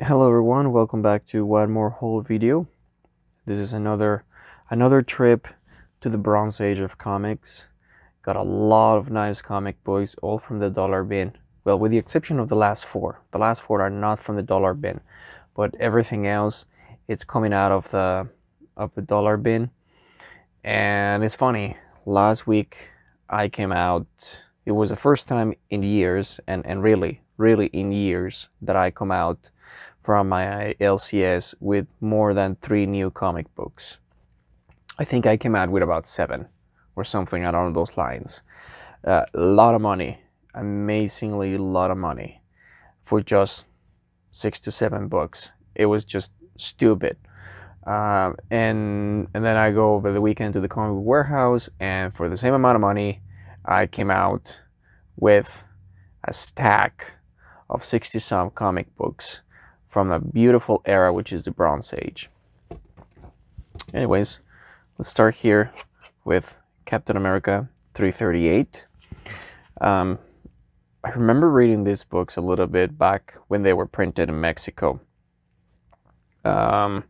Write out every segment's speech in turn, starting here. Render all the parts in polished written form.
Hello everyone, welcome back to one more whole video. This is another trip to the Bronze Age of comics. Got a lot of nice comic books, all from the dollar bin. Well, with the exception of the last four. The last four are not from the dollar bin, but everything else it's coming out of the dollar bin. And it's funny, last week I came out, it was the first time in years and really in years that I come out from my LCS with more than 3 new comic books. I think I came out with about 7 or something along those lines. A lot of money, amazingly a lot of money for just 6 to 7 books. It was just stupid. And then I go over the weekend to the comic book warehouse, and for the same amount of money, I came out with a stack of 60 some comic books from a beautiful era, which is the Bronze Age. Anyways, let's start here with Captain America 338. I remember reading these books a little bit back when they were printed in Mexico. The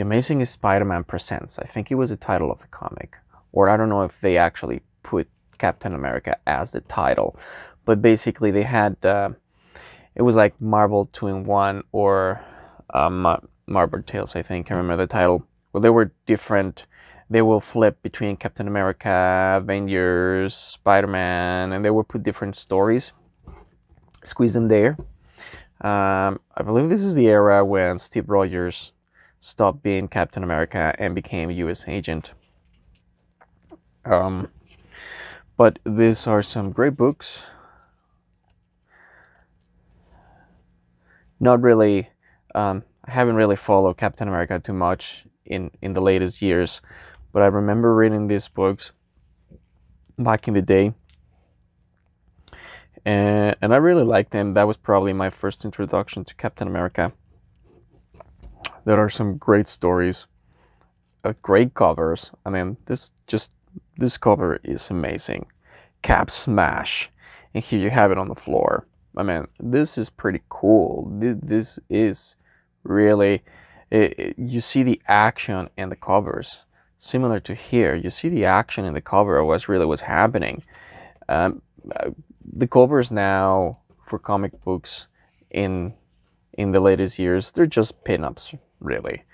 Amazing Spider-Man Presents, I think it was the title of the comic, or I don't know if they actually put Captain America as the title, but basically they had it was like Marvel 2-in-1 or Marvel Tales, I think. I remember the title. Well, they were different. They will flip between Captain America, Avengers, Spider-Man, and they will put different stories, squeeze them there. I believe this is the era when Steve Rogers stopped being Captain America and became a U.S. agent. But these are some great books. Not really. I haven't really followed Captain America too much in the latest years, but I remember reading these books back in the day, and I really liked them. That was probably my first introduction to Captain America. There are some great stories, great covers. I mean, this cover is amazing. Cap smash, and here you have it on the floor. I mean, this is pretty cool. This is really, you see the action in the covers. Similar to here, you see the action in the cover of what really was happening. Um, the covers now for comic books in the latest years, they're just pinups, really.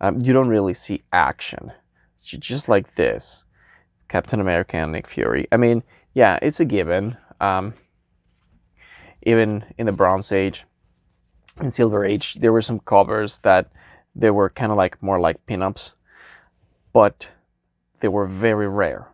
You don't really see action. Just like this, Captain America and Nick Fury. I mean, yeah, it's a given. Even in the Bronze Age and Silver Age, there were some covers that they were kind of like more like pinups, but they were very rare.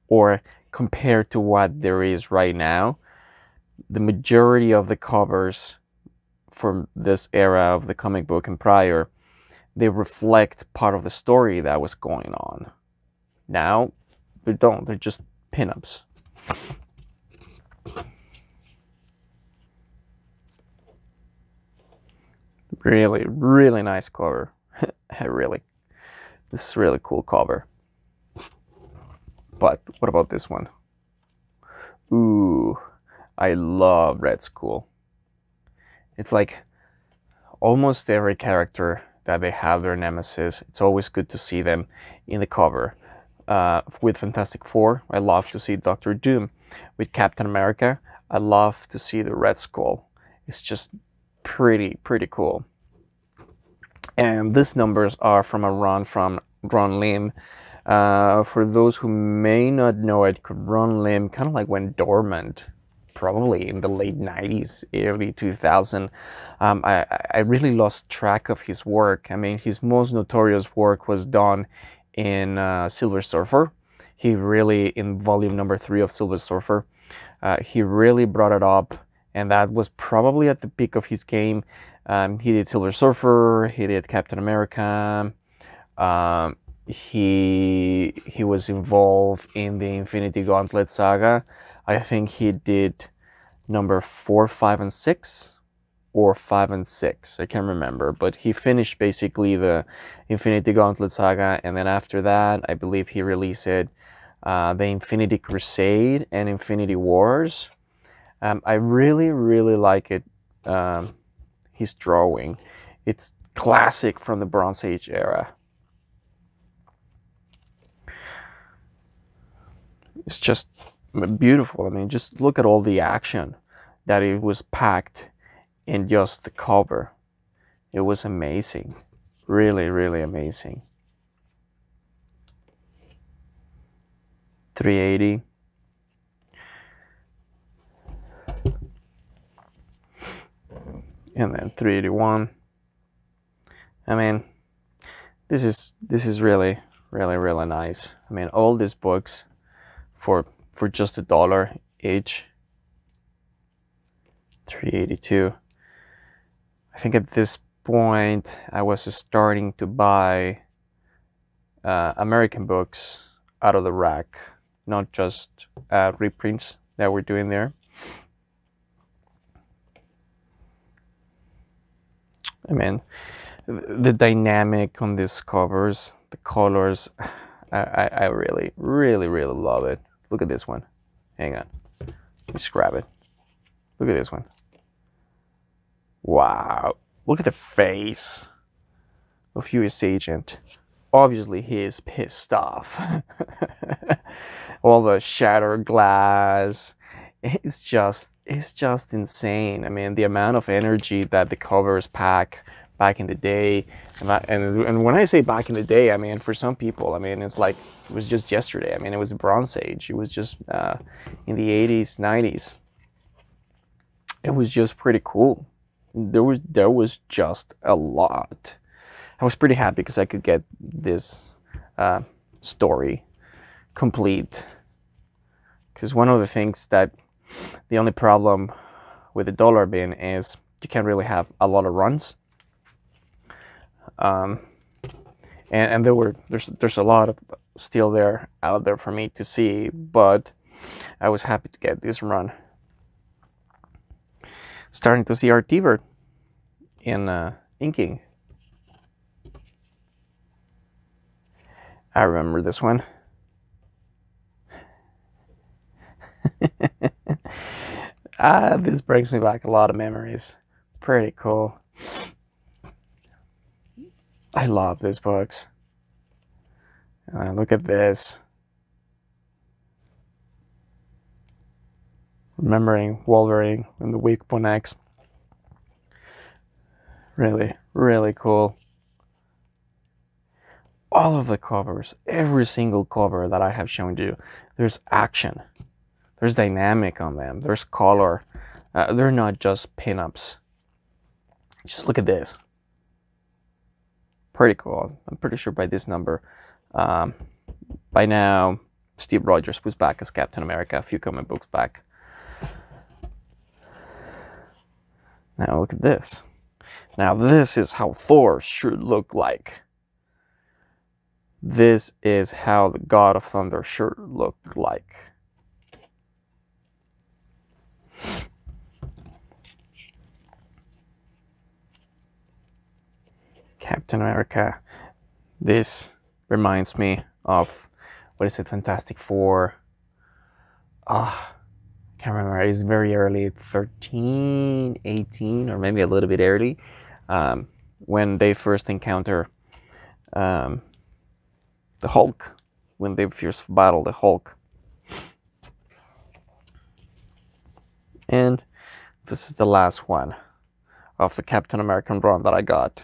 Or compared to what there is right now, the majority of the covers from this era of the comic book and prior, they reflect part of the story that was going on. Now, they don't. They're just pinups. Really, really nice cover. Really, this is really cool cover. But what about this one? Ooh, I love Red Skull. It's like almost every character that they have their nemesis. It's always good to see them in the cover. With Fantastic Four, I love to see Doctor Doom. With Captain America, I love to see the Red Skull. It's just pretty cool. And these numbers are from a run from Ron Lim. For those who may not know it, Ron Lim kind of like went dormant, probably in the late 90s, early 2000. I really lost track of his work. I mean, his most notorious work was done in Silver Surfer. He really, in volume number 3 of Silver Surfer, he really brought it up, and that was probably at the peak of his game. He did Silver Surfer, he did Captain America, he was involved in the Infinity Gauntlet saga. I think he did number 4, 5, and 6, or 5 and 6. I can't remember, but he finished basically the Infinity Gauntlet saga, and then after that, I believe he released the Infinity Crusade and Infinity Wars. I really like it. he's drawing. It's classic from the Bronze Age era. It's just beautiful. I mean, just look at all the action that it was packed in just the cover. It was amazing. Really, really amazing. 380. And then 381. I mean, this is really, really, really nice. I mean, all these books for just $1 each. 382. I think at this point I was starting to buy American books out of the rack, not just reprints that we're doing there. I mean, the dynamic on these covers, the colors, I really, really, really love it. Look at this one. Hang on. Just grab it. Look at this one. Wow. Look at the face of US Agent. Obviously, he is pissed off. All the shattered glass. It's just insane. I mean, the amount of energy that the covers pack back in the day, and when I say back in the day, I mean, for some people, I mean, it's like it was just yesterday. I mean, it was the Bronze Age. It was just in the 80s, 90s. It was just pretty cool. There was just a lot. I was pretty happy because I could get this story complete. Because one of the things that the only problem with the dollar bin is you can't really have a lot of runs. And there's a lot of still there out there for me to see, but I was happy to get this run. Starting to see our T-Bird in inking. I remember this one. This brings me back a lot of memories. Pretty cool. I love these books. Look at this. Remembering Wolverine and the Weak Point X. Really, really cool. All of the covers, every single cover that I have shown you, there's action. There's dynamic on them. There's color. They're not just pinups. Just look at this. Pretty cool. I'm pretty sure by this number, by now, Steve Rogers was back as Captain America a few comic books back. Now look at this. Now this is how Thor should look like. This is how the God of Thunder should look like. Captain America. This reminds me of, what is it, Fantastic Four. Can't remember. It's very early, 13, 18, or maybe a little bit early, when they first encounter the Hulk, when they first battle the Hulk. And this is the last one of the Captain American run that I got.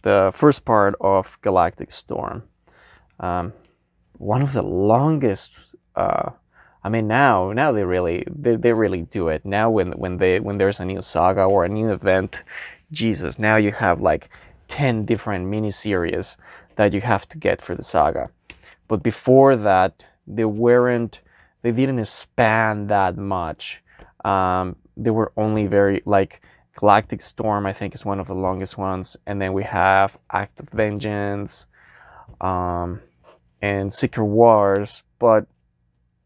The first part of Galactic Storm. One of the longest. I mean, now they really do it. Now when there's a new saga or a new event, Jesus, now you have like 10 different miniseries that you have to get for the saga. But before that, they didn't span that much. They were only very, like, Galactic Storm, I think, is one of the longest ones, and then we have Act of Vengeance, and Secret Wars, but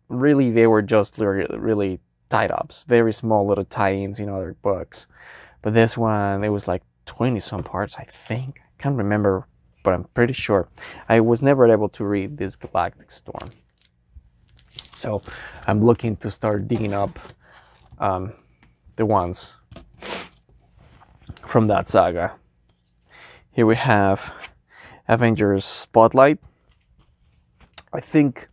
really they were just really tied-ups, very small little tie-ins in other books. But this one, it was like 20 some parts, I think. I can't remember, but I'm pretty sure. I was never able to read this Galactic Storm, so I'm looking to start digging up the ones from that saga. Here we have Avengers Spotlight. I think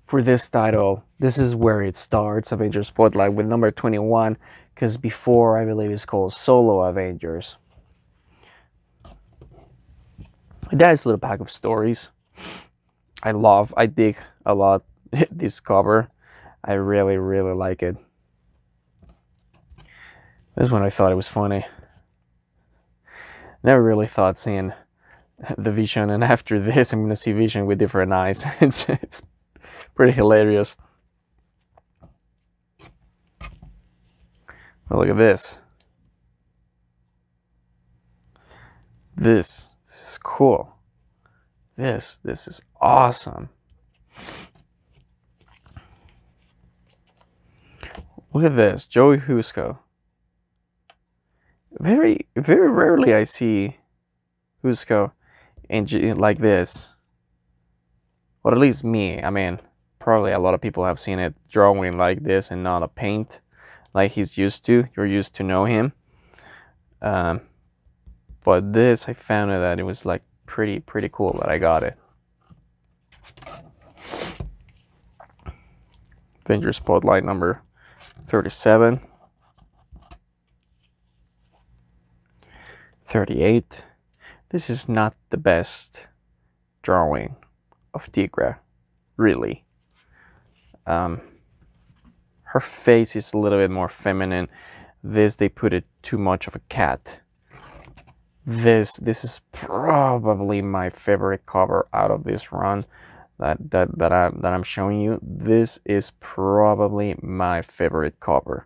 for this title, this is where it starts, Avengers Spotlight, with number 21, because before, I believe it's called Solo Avengers. Nice little pack of stories. I dig a lot this cover. I really, really like it. This one I thought it was funny. Never really thought seeing the Vision, and after this I'm gonna see Vision with different eyes. It's pretty hilarious. But look at this. This is cool. This is awesome. Look at this, Joey Husko. Very, very rarely I see Husko like this. Or at least me. I mean, probably a lot of people have seen it drawing like this and not a paint like he's used to. You're used to know him. But this, I found it that it was like pretty cool that I got it. Avengers Spotlight number 37. 38. This is not the best drawing of Tigra, really. Her face is a little bit more feminine. This, they put it too much of a cat. This is probably my favorite cover out of this run that I'm showing you. This is probably my favorite cover.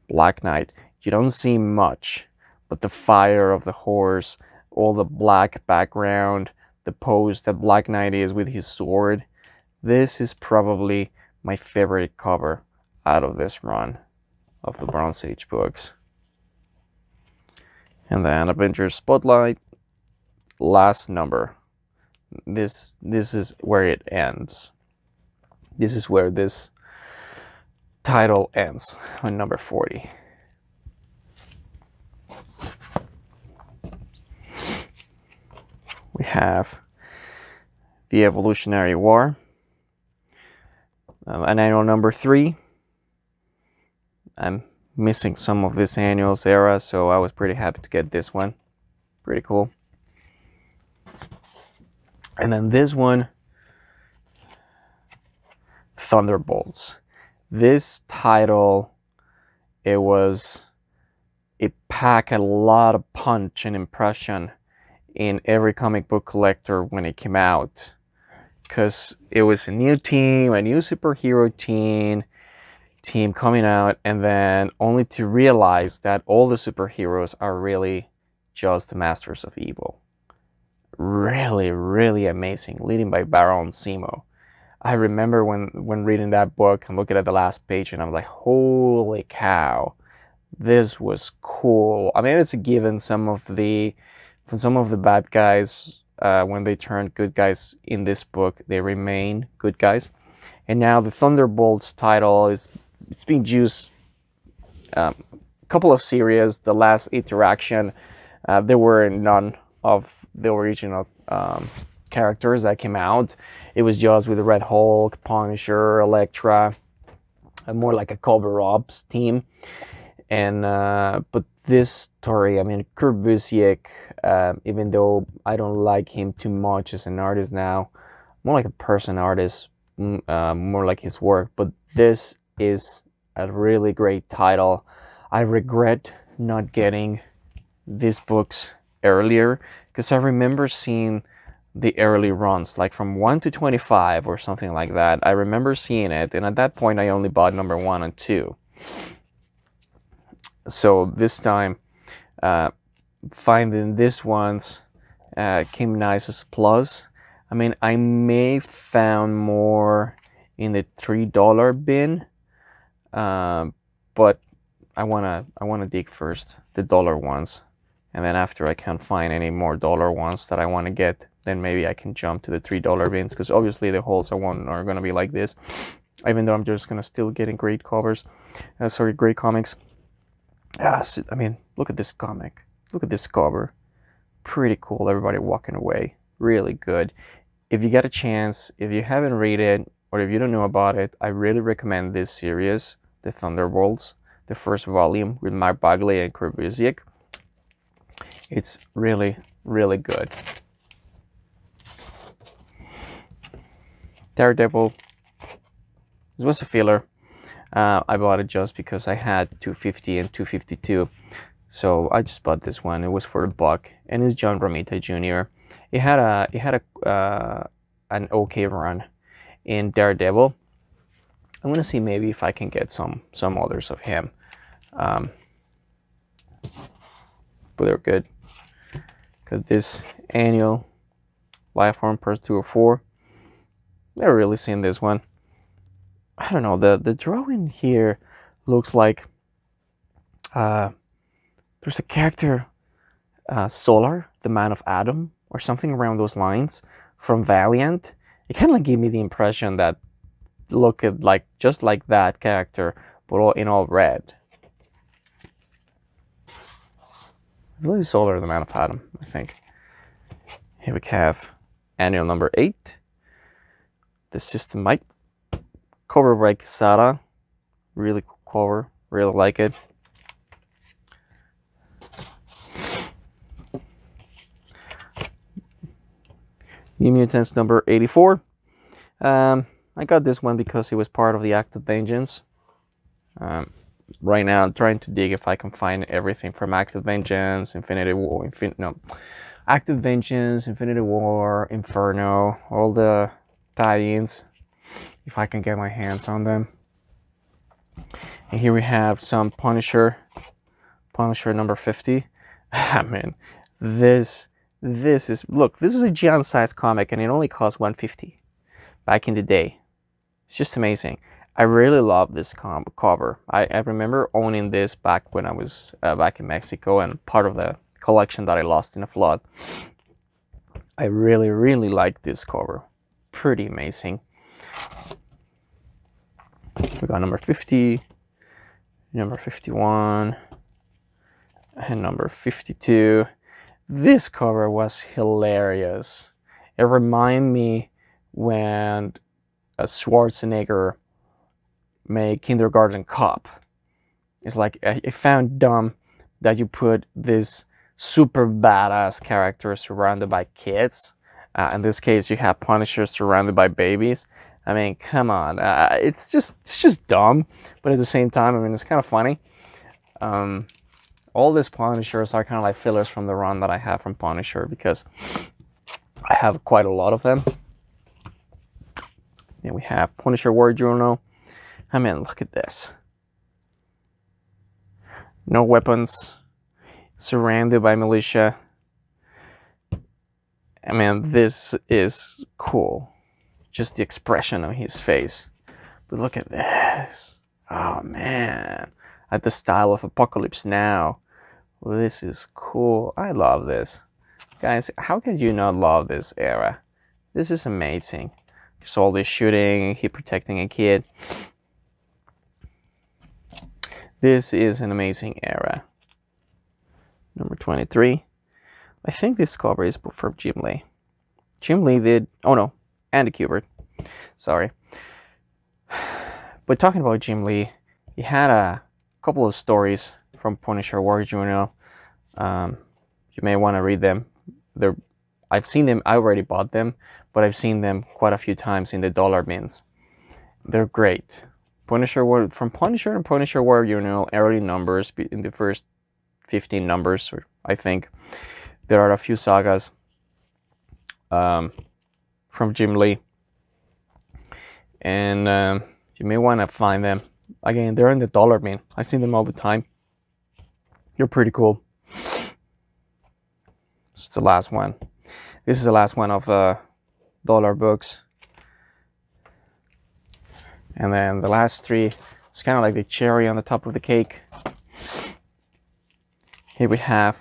Black Knight. You don't see much, but the fire of the horse, all the black background, the pose that Black Knight is with his sword. This is probably my favorite cover out of this run of the Bronze Age books. And then Avengers Spotlight, last number. This is where it ends. This is where this title ends, on number 40. We have the Evolutionary War, an annual number 3. I'm missing some of this annuals era, so I was pretty happy to get this one. Pretty cool. And then this one, Thunderbolts. This title, it packed a lot of punch and impression in every comic book collector when it came out, because it was a new team, a new superhero team coming out, and then only to realize that all the superheroes are really just the masters of evil. Really, really amazing, leading by Baron Zemo. I remember when reading that book and looking at the last page, and I'm like, holy cow, this was cool. I mean, it's a given some of the bad guys, when they turn good guys in this book, they remain good guys. And now the Thunderbolts title it's being used a couple of series. The last Interaction, there were none of the original characters that came out. It was just with the Red Hulk, Punisher, Elektra, more like a cover-ups team. And but this story, I mean, Kurt Busiek, even though I don't like him too much as an artist now, more like a person artist, more like his work. But this is a really great title. I regret not getting these books earlier, because I remember seeing the early runs, like from 1 to 25 or something like that. I remember seeing it, and at that point I only bought number 1 and 2. So this time, finding these ones came nice as a plus. I mean, I may found more in the $3 bin, but I wanna dig first the dollar ones, and then after I can't find any more dollar ones that I want to get, then maybe I can jump to the $3 bins, because obviously the holes I want are gonna be like this. Even though I'm just gonna still getting great covers, great comics. I mean, look at this comic. Look at this cover. Pretty cool. Everybody walking away. Really good. If you get a chance, if you haven't read it, or if you don't know about it, I really recommend this series, The Thunderbolts, the first volume with Mark Bagley and Kurt Busiek. It's really, really good. Daredevil. This was a filler. I bought it just because I had 250 and 252. So I just bought this one. It was for $1, and it's John Romita Jr. It had an okay run in Daredevil. I'm gonna see maybe if I can get some others of him, but they're good. Got this Annual Lifeform Part 2 or 4. Never really seen this one. I don't know. The drawing here looks like there's a character, Solar, the Man of Adam, or something around those lines from Valiant. It kind of like gave me the impression that looked like just like that character, but all in all red. Really Solar, the Man of Adam, I think. Here we have Annual number 8, The Systemite, cover by Quesada. Really cool cover, really like it. New Mutants number 84. I got this one because it was part of the Act of Vengeance. Right now I'm trying to dig if I can find everything from Act of Vengeance, Infinity War, Act of Vengeance, Infinity War, Inferno, all the tie-ins, if I can get my hands on them. And here we have some Punisher number 50. I mean, this is, look, this is a giant size comic and it only cost $150 back in the day. It's just amazing. I really love this cover. I remember owning this back when I was back in Mexico, and part of the collection that I lost in a flood. I really, really like this cover. Pretty amazing. We got number 50, number 51, and number 52. This cover was hilarious. It reminded me when Schwarzenegger made Kindergarten Cop. It's like, I found dumb that you put this super badass character surrounded by kids. In this case, you have Punisher surrounded by babies. I mean, come on. It's just dumb, but at the same time, I mean, it's kind of funny. All these Punishers are kind of like fillers from the run that I have from Punisher, because I have quite a lot of them. Then we have Punisher War Journal. I mean, look at this. No weapons, surrounded by militia. I mean, this is cool. Just the expression on his face. But look at this. Oh man. At the style of Apocalypse Now. Well, this is cool. I love this. Guys, how can you not love this era? This is amazing. There's all this shooting, he protecting a kid. This is an amazing era. Number 23. I think this cover is from Jim Lee. Jim Lee did, oh no, Andy Kubert. Sorry. But talking about Jim Lee, he had a couple of stories from Punisher War Journal. You may want to read them. I've seen them, I already bought them, but I've seen them quite a few times in the dollar bins. They're great. Punisher War, from Punisher and Punisher War Journal, early numbers, in the first 15 numbers, I think. There are a few sagas from Jim Lee. And you may want to find them. Again, they're in the dollar bin. I see them all the time. They're pretty cool. It's the last one. This is the last one of the dollar books. And then the last three, it's kind of like the cherry on the top of the cake. Here we have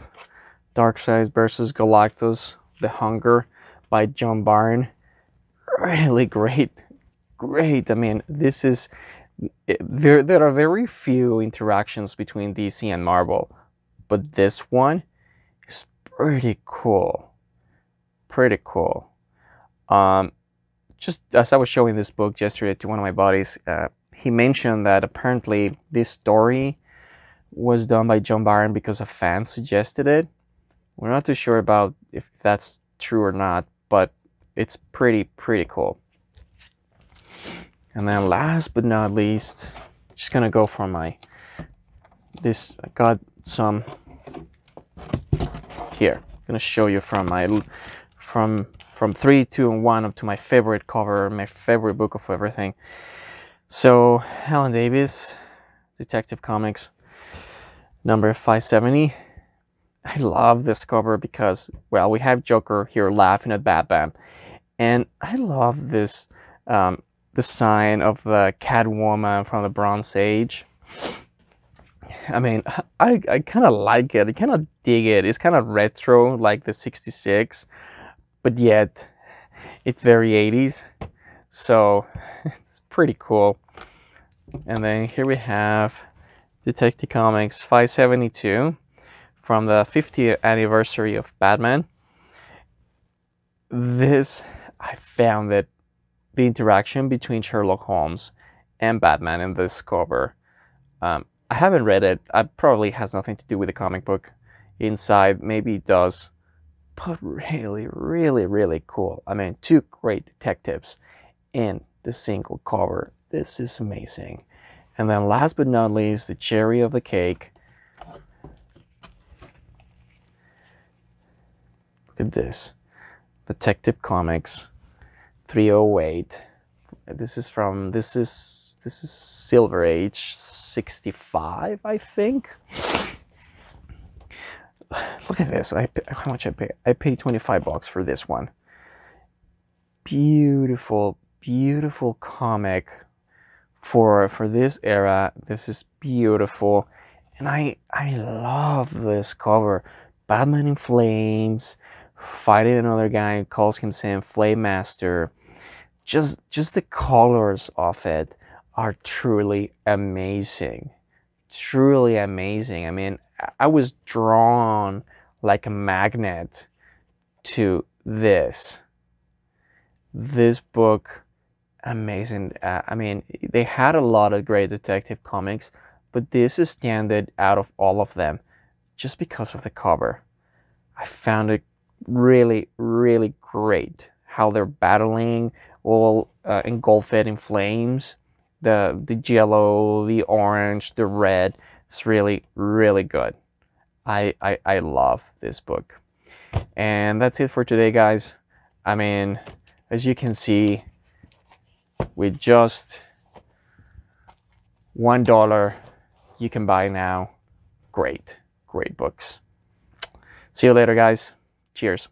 Darkseid versus Galactus, The Hunger by John Byrne. Really great. Great. I mean, this is... There are very few interactions between DC and Marvel. But this one pretty cool. Pretty cool. Just as I was showing this book yesterday to one of my buddies, he mentioned that apparently this story was done by John Byrne because a fan suggested it. We're not too sure about if that's true or not, but it's pretty cool. And then last but not least, just gonna go for I got some here. I'm gonna show you from 3, 2, and 1 up to my favorite cover, my favorite book of everything. So Alan Davis, Detective Comics, number 570. I love this cover because, well, we have Joker here laughing at Batman, and I love this the sign of the Catwoman from the Bronze Age. I mean, I kind of like it. I kind of dig it. It's kind of retro, like the 66, but yet it's very 80s. So it's pretty cool. And then here we have Detective Comics 572 from the 50th anniversary of Batman. This, I found that the interaction between Sherlock Holmes and Batman in this cover, I haven't read it. It probably has nothing to do with the comic book inside. Maybe it does. But really cool. I mean, 2 great detectives in the single cover. This is amazing. And then last but not least, the cherry of the cake. Look at this. Detective Comics 308. This is Silver Age 65, I think. Look at this. How much I pay? I paid $25 for this one. Beautiful comic for this era. This is beautiful, and I love this cover. Batman in flames, fighting another guy who calls himself Flame Master. Just the colors of it are truly amazing. Truly amazing. I mean, I was drawn like a magnet to this book. Amazing. I mean, they had a lot of great detective comics, but this is standard out of all of them just because of the cover. I found it really great how they're battling, all engulfed in flames. The yellow, the orange, the red. It's really good. I love this book. And that's it for today, guys. I mean, as you can see, with just $1 you can buy now great books. See you later, guys. Cheers.